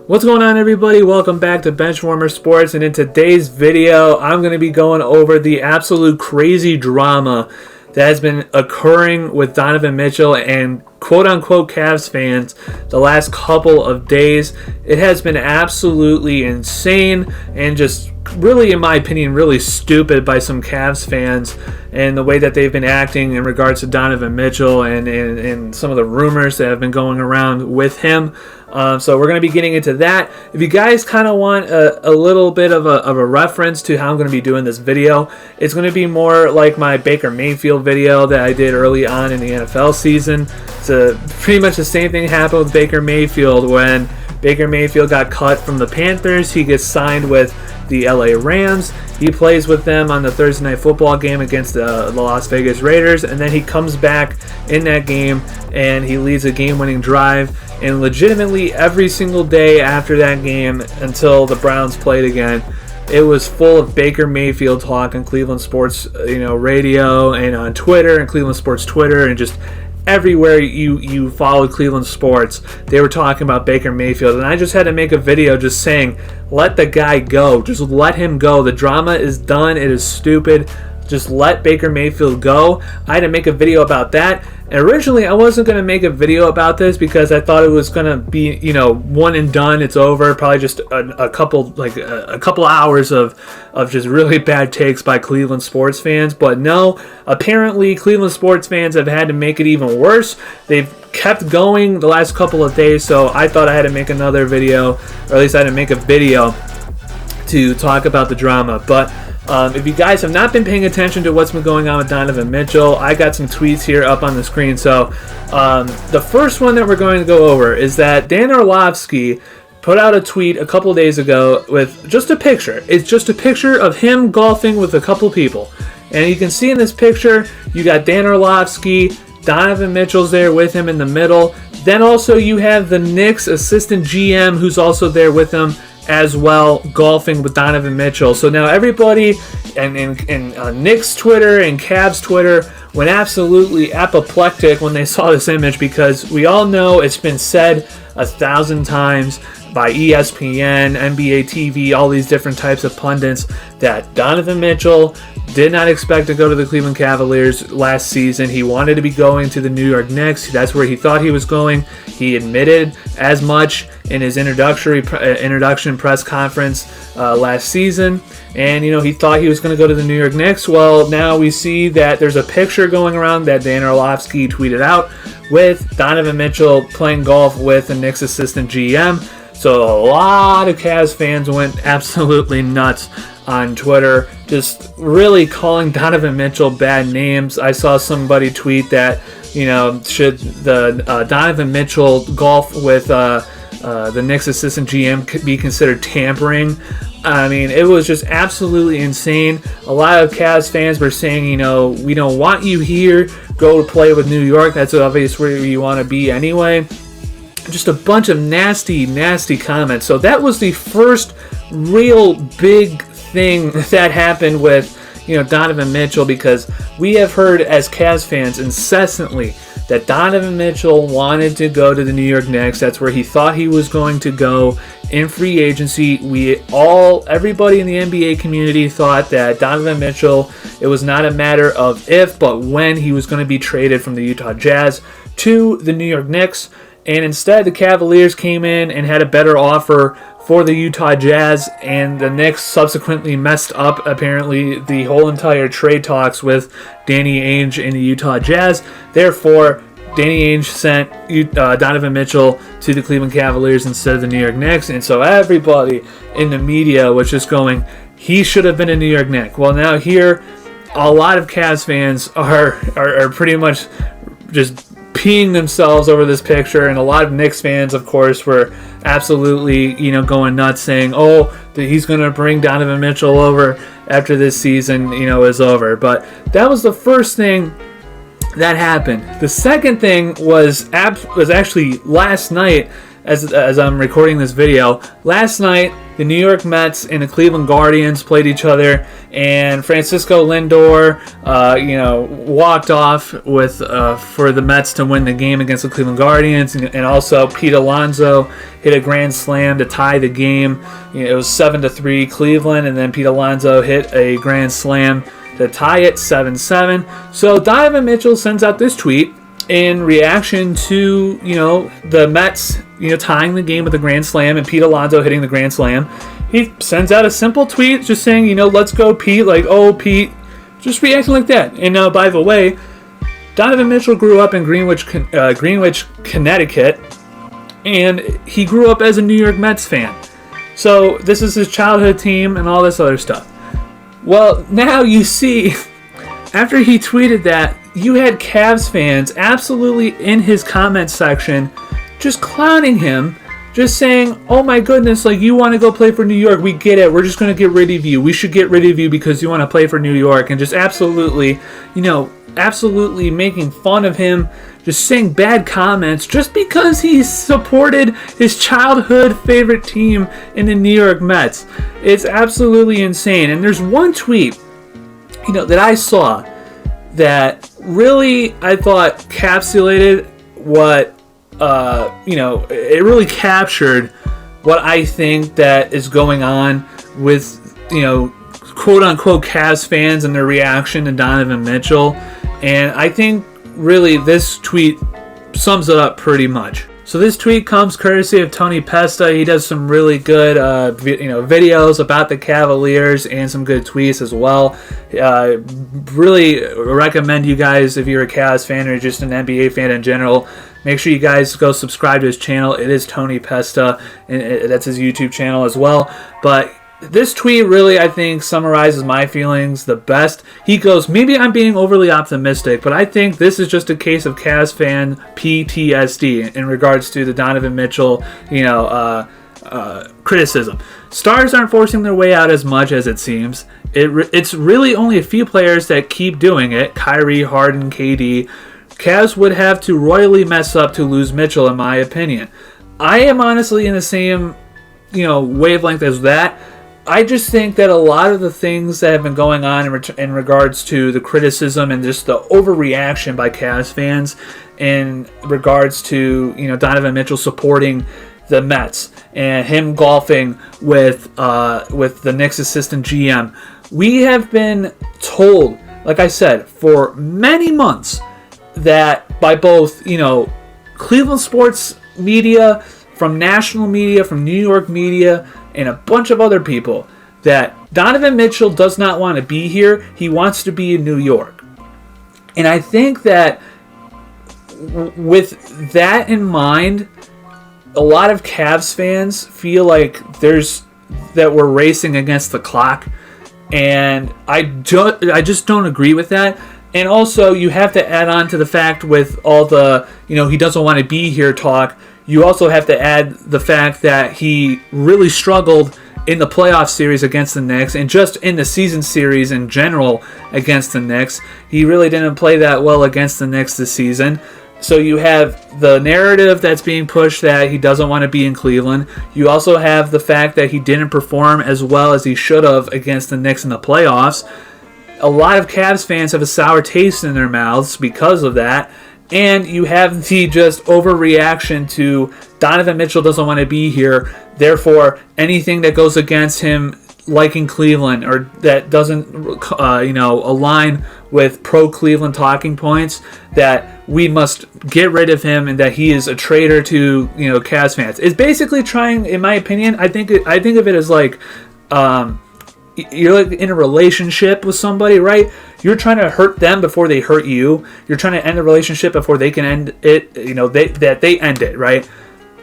What's going on, everybody? Welcome back to Benchwarmer Sports, and in today's video I'm going to be going over the absolute crazy drama that has been occurring with Donovan Mitchell and quote-unquote Cavs fans the last couple of days. It has been absolutely insane and just really, in my opinion, really stupid by some Cavs fans and the way that they've been acting in regards to Donovan Mitchell and some of the rumors that have been going around with him. So we're going to be getting into that. If you guys kind of want a little bit of a reference to how I'm going to be doing this video, it's going to be more like my Baker Mayfield video that I did early on in the NFL season. So pretty much the same thing happened with Baker Mayfield. When Baker Mayfield got cut from the Panthers, he gets signed with the LA Rams. He plays with them on the Thursday Night Football game against the Las Vegas Raiders, and then he comes back in that game and he leads a game-winning drive. And legitimately every single day after that game until the Browns played again, it was full of Baker Mayfield talk on Cleveland Sports, radio, and on Twitter and Cleveland Sports Twitter, and just everywhere you followed Cleveland sports, they were talking about Baker Mayfield. And I just had to make a video just saying, let the guy go. Just let him go. The drama is done. It is stupid. Just let Baker Mayfield go. I had to make a video about that. And originally, I wasn't going to make a video about this because I thought it was going to be, one and done. It's over. Probably just a couple hours of just really bad takes by Cleveland sports fans. But no, apparently Cleveland sports fans have had to make it even worse. They've kept going the last couple of days. So I thought I had to make another video, or at least I had to make a video to talk about the drama. But if you guys have not been paying attention to what's been going on with Donovan Mitchell, I got some tweets here up on the screen. So the first one that we're going to go over is that Dan Orlovsky put out a tweet a couple days ago with just a picture. It's just a picture of him golfing with a couple people. And you can see in this picture, you got Dan Orlovsky, Donovan Mitchell's there with him in the middle. Then also you have the Knicks assistant GM who's also there with him as well, golfing with Donovan Mitchell. So now everybody in Knicks Twitter and Cavs Twitter went absolutely apoplectic when they saw this image, because we all know it's been said 1,000 times by ESPN, NBA TV, all these different types of pundits, that Donovan Mitchell did not expect to go to the Cleveland Cavaliers last season. He wanted to be going to the New York Knicks. That's where he thought he was going. He admitted as much in his introduction press conference last season. And, he thought he was going to go to the New York Knicks. Well, now we see that there's a picture going around that Dan Orlovsky tweeted out with Donovan Mitchell playing golf with the Knicks assistant GM. So a lot of Cavs fans went absolutely nuts on Twitter, just really calling Donovan Mitchell bad names. I saw somebody tweet that, should the Donovan Mitchell golf with the Knicks assistant GM be considered tampering? I mean, it was just absolutely insane. A lot of Cavs fans were saying, we don't want you here. Go play with New York. That's obviously where you want to be anyway. Just a bunch of nasty, nasty comments. So that was the first real big thing that happened with, Donovan Mitchell, because we have heard as Cavs fans incessantly that Donovan Mitchell wanted to go to the New York Knicks. That's where he thought he was going to go in free agency. Everybody in the NBA community thought that Donovan Mitchell, it was not a matter of if, but when he was going to be traded from the Utah Jazz to the New York Knicks. And instead, the Cavaliers came in and had a better offer for the Utah Jazz, and the Knicks subsequently messed up, apparently, the whole entire trade talks with Danny Ainge and the Utah Jazz. Therefore, Danny Ainge sent Donovan Mitchell to the Cleveland Cavaliers instead of the New York Knicks, and so everybody in the media was just going, he should have been a New York Knick. Well, now here, a lot of Cavs fans are pretty much just peeing themselves over this picture, and a lot of Knicks fans, of course, were absolutely, going nuts, saying, he's going to bring Donovan Mitchell over after this season, is over. But that was the first thing that happened. The second thing was actually last night, as I'm recording this video. Last night, the New York Mets and the Cleveland Guardians played each other, and Francisco Lindor, walked off with for the Mets to win the game against the Cleveland Guardians, and also Pete Alonso hit a grand slam to tie the game. It was 7-3 Cleveland, and then Pete Alonso hit a grand slam to tie it 7-7. So Donovan Mitchell sends out this tweet in reaction to, the Mets, tying the game with a grand slam and Pete Alonso hitting the grand slam. He sends out a simple tweet just saying, let's go Pete, like, oh Pete, just reacting like that. And by the way, Donovan Mitchell grew up in Greenwich, Connecticut, and he grew up as a New York Mets fan. So this is his childhood team and all this other stuff. Well, now you see, after he tweeted that, you had Cavs fans absolutely in his comment section just clowning him, just saying, oh my goodness, like, you want to go play for New York, we get it, we're just going to get rid of you, we should get rid of you because you want to play for New York, and just absolutely making fun of him, just saying bad comments just because he supported his childhood favorite team in the New York Mets. It's absolutely insane. And there's one tweet, that I saw that really, I thought, encapsulated what, it really captured what I think that is going on with, quote-unquote Cavs fans and their reaction to Donovan Mitchell. And I think, really, this tweet sums it up pretty much. So this tweet comes courtesy of Tony Pesta. He does some really good, videos about the Cavaliers and some good tweets as well. Really recommend you guys, if you're a Cavs fan or just an NBA fan in general, make sure you guys go subscribe to his channel. It is Tony Pesta, and that's his YouTube channel as well. But this tweet really, I think, summarizes my feelings the best. He goes, maybe I'm being overly optimistic, but I think this is just a case of Cavs fan PTSD in regards to the Donovan Mitchell, criticism. Stars aren't forcing their way out as much as it seems. It's really only a few players that keep doing it. Kyrie, Harden, KD. Cavs would have to royally mess up to lose Mitchell, in my opinion. I am honestly in the same, wavelength as that. I just think that a lot of the things that have been going on in regards to the criticism and just the overreaction by Cavs fans in regards to, Donovan Mitchell supporting the Mets and him golfing with the Knicks assistant GM. We have been told, like I said, for many months that by both, Cleveland sports media, from national media, from New York media, and a bunch of other people, that Donovan Mitchell does not want to be here. He wants to be in New York. And I think that with that in mind, a lot of Cavs fans feel like that we're racing against the clock. And I just don't agree with that. And also, you have to add on to the fact with all the, he doesn't want to be here talk. You also have to add the fact that he really struggled in the playoff series against the Knicks and just in the season series in general against the Knicks. He really didn't play that well against the Knicks this season. So you have the narrative that's being pushed that he doesn't want to be in Cleveland. You also have the fact that he didn't perform as well as he should have against the Knicks in the playoffs. A lot of Cavs fans have a sour taste in their mouths because of that. And you have the just overreaction to Donovan Mitchell doesn't want to be here. Therefore, anything that goes against him liking Cleveland or that doesn't, align with pro-Cleveland talking points, that we must get rid of him and that he is a traitor to, Cavs fans. It's basically trying, in my opinion, I think of it as like, you're like in a relationship with somebody, right? You're trying to hurt them before they hurt you. You're trying to end the relationship before they can end it. They end it, right?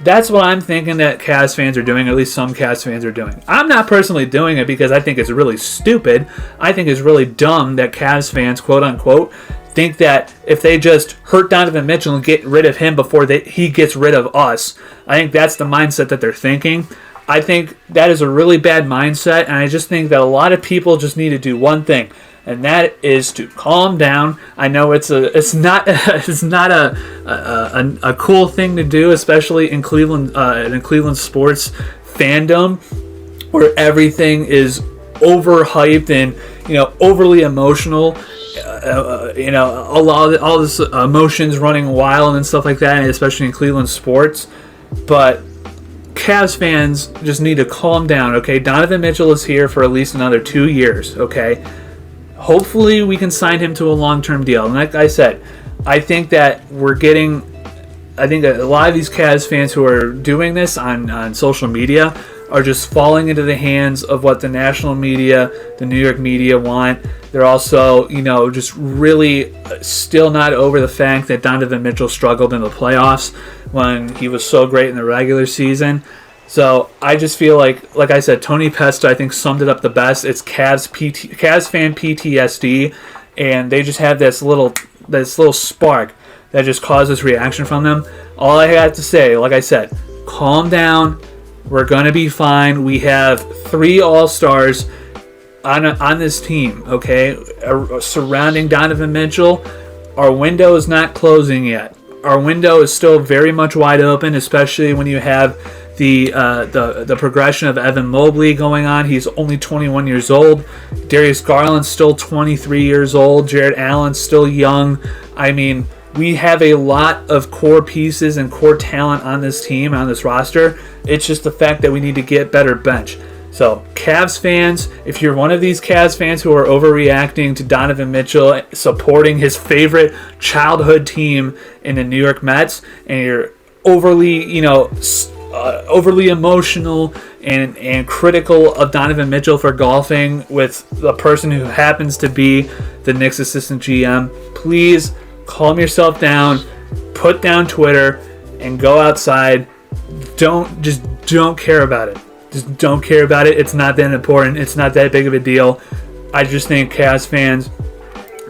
That's what I'm thinking that Cavs fans are doing, or at least some Cavs fans are doing. I'm not personally doing it because I think it's really stupid. I think it's really dumb that Cavs fans, quote unquote, think that if they just hurt Donovan Mitchell and get rid of him before he gets rid of us, I think that's the mindset that they're thinking. I think that is a really bad mindset, and I just think that a lot of people just need to do one thing, and that is to calm down. I know it's not a cool thing to do, especially in Cleveland sports fandom. where everything is overhyped and, you know, overly emotional. You know, all this emotions running wild and stuff like that, especially in Cleveland sports. But Cavs fans just need to calm down, okay? Donovan Mitchell is here for at least another 2 years, okay? Hopefully we can sign him to a long-term deal. And like I said, I think that I think that a lot of these Cavs fans who are doing this on social media are just falling into the hands of what the national media, the New York media want. They're also, you know, just really still not over the fact that Donovan Mitchell struggled in the playoffs when he was so great in the regular season. So I just feel like I said, Tony Pesto, I think, summed it up the best. It's Cavs fan PTSD, and they just have this little spark that just causes reaction from them. All I have to say, like I said, calm down. We're going to be fine. We have 3 All-Stars on this team, okay, surrounding Donovan Mitchell. Our window is not closing yet. Our window is still very much wide open, especially when you have the progression of Evan Mobley going on. He's only 21 years old. Darius Garland's still 23 years old. Jared Allen's still young. I mean, we have a lot of core pieces and core talent on this team, on this roster. It's just the fact that we need to get better bench. So, Cavs fans, if you're one of these Cavs fans who are overreacting to Donovan Mitchell supporting his favorite childhood team in the New York Mets, and you're overly, you know, overly emotional and critical of Donovan Mitchell for golfing with the person who happens to be the Knicks assistant GM, please calm yourself down, put down Twitter, and go outside. Don't care about it. Just don't care about it. It's not that important. It's not that big of a deal. I just think Cavs fans,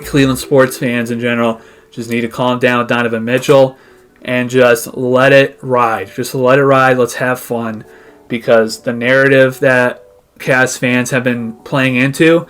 Cleveland sports fans in general, just need to calm down with Donovan Mitchell and just let it ride. Just let it ride. Let's have fun, because the narrative that Cavs fans have been playing into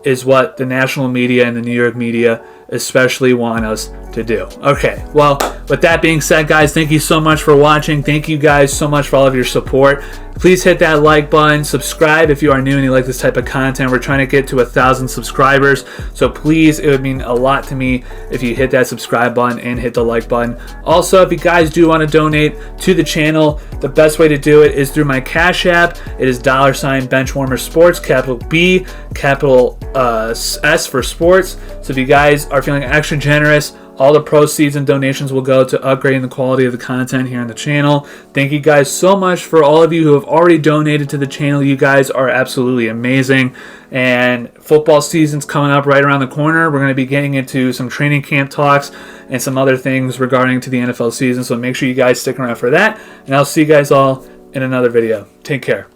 is what the national media and the New York media especially want us to do. Okay, well, with that being said, guys, thank you so much for watching. Thank you guys so much for all of your support. Please hit that like button, subscribe if you are new and you like this type of content. We're trying to get to 1,000 subscribers, so please, it would mean a lot to me if you hit that subscribe button and hit the like button. Also, if you guys do want to donate to the channel, the best way to do it is through my Cash App. It is $Benchwarmer Sports, capital B, capital S for sports. So if you guys are feeling extra generous, all the proceeds and donations will go to upgrading the quality of the content here on the channel. Thank you guys so much for all of you who have already donated to the channel. You guys are absolutely amazing. And football season's coming up right around the corner. We're going to be getting into some training camp talks and some other things regarding to the NFL season. So make sure you guys stick around for that. And I'll see you guys all in another video. Take care.